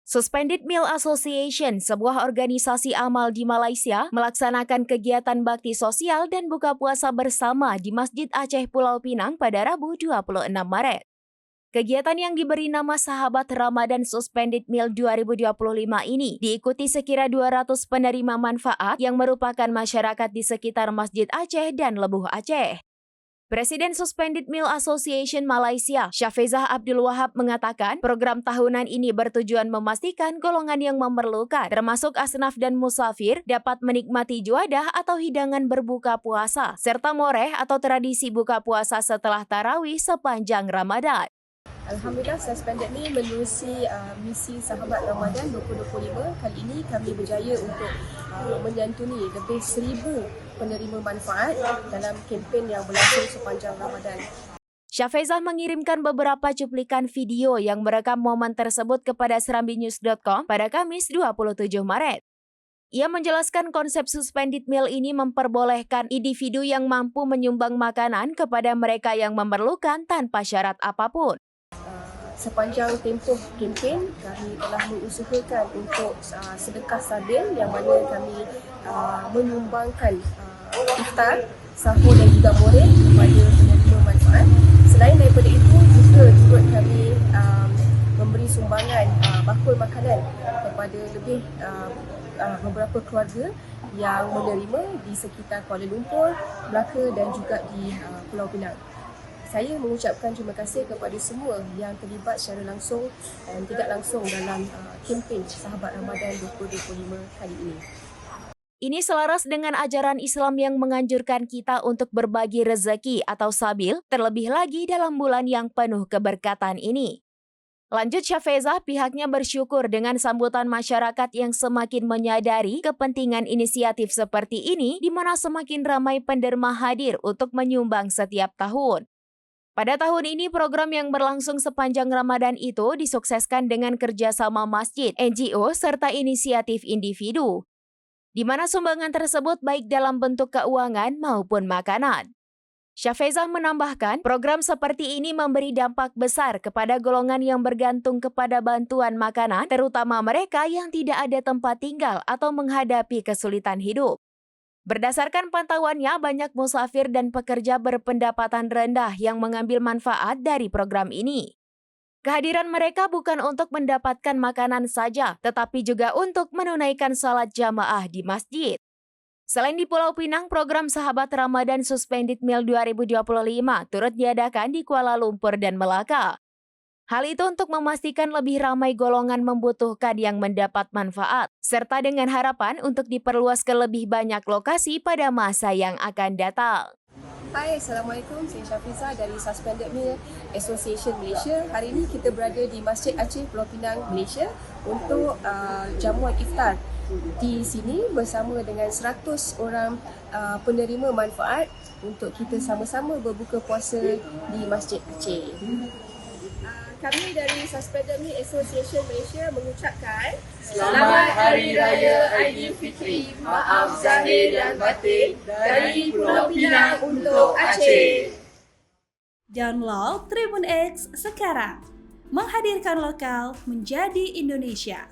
Suspended Meal Association, sebuah organisasi amal di Malaysia, melaksanakan kegiatan bakti sosial dan buka puasa bersama di Masjid Aceh Pulau Pinang pada Rabu 26 Maret. Kegiatan yang diberi nama Sahabat Ramadan Suspended Meal 2025 ini diikuti sekira 200 penerima manfaat yang merupakan masyarakat di sekitar Masjid Aceh dan Lebuh Aceh. Presiden Suspended Meal Association Malaysia, Syafezah Abdul Wahab mengatakan program tahunan ini bertujuan memastikan golongan yang memerlukan, termasuk asnaf dan musafir, dapat menikmati juadah atau hidangan berbuka puasa, serta moreh atau tradisi buka puasa setelah tarawih sepanjang Ramadan. Alhamdulillah, Suspended Meal menerusi misi Sahabat Ramadan 2025. Kali ini kami berjaya untuk menyantuni lebih 1,000 penerima manfaat dalam kempen yang berlangsung sepanjang Ramadan. Syafezah mengirimkan beberapa cuplikan video yang merekam momen tersebut kepada serambinews.com pada Kamis 27 Maret. Ia menjelaskan konsep Suspended Meal ini memperbolehkan individu yang mampu menyumbang makanan kepada mereka yang memerlukan tanpa syarat apapun. Sepanjang tempoh kempen, kami telah mengusahakan untuk sedekah stabil yang mana kami menyumbangkan iftar, sahur dan juga moreh kepada penerima manfaat. Selain daripada itu, juga turut kami memberi sumbangan bakul makanan kepada lebih beberapa keluarga yang menerima di sekitar Kuala Lumpur, Melaka dan juga di Pulau Pinang. Saya mengucapkan terima kasih kepada semua yang terlibat secara langsung dan tidak langsung dalam kempen Sahabat Ramadan 2025 kali ini. Ini selaras dengan ajaran Islam yang menganjurkan kita untuk berbagi rezeki atau sabil, terlebih lagi dalam bulan yang penuh keberkatan ini. Lanjut Syafezah, pihaknya bersyukur dengan sambutan masyarakat yang semakin menyadari kepentingan inisiatif seperti ini, di mana semakin ramai penderma hadir untuk menyumbang setiap tahun. Pada tahun ini, program yang berlangsung sepanjang Ramadan itu disukseskan dengan kerjasama masjid, NGO, serta inisiatif individu, di mana sumbangan tersebut baik dalam bentuk keuangan maupun makanan. Syafezah menambahkan, program seperti ini memberi dampak besar kepada golongan yang bergantung kepada bantuan makanan, terutama mereka yang tidak ada tempat tinggal atau menghadapi kesulitan hidup. Berdasarkan pantauannya, banyak musafir dan pekerja berpendapatan rendah yang mengambil manfaat dari program ini. Kehadiran mereka bukan untuk mendapatkan makanan saja, tetapi juga untuk menunaikan salat jamaah di masjid. Selain di Pulau Pinang, program Sahabat Ramadan Suspended Meal 2025 turut diadakan di Kuala Lumpur dan Melaka. Hal itu untuk memastikan lebih ramai golongan membutuhkan yang mendapat manfaat, serta dengan harapan untuk diperluas ke lebih banyak lokasi pada masa yang akan datang. Hai, Assalamualaikum. Saya Syafizah dari Suspended Meal Association Malaysia. Hari ini kita berada di Masjid Aceh Pulau Pinang, Malaysia untuk jamuan iftar. Di sini bersama dengan 100 orang penerima manfaat untuk kita sama-sama berbuka puasa di Masjid Aceh. Kami dari Suspended Meal Association Malaysia mengucapkan Selamat Hari Raya Aidilfitri. Maaf zahir dan batin dari Pulau Pinang untuk Aceh. Download Tribun X sekarang. Menghadirkan lokal menjadi Indonesia.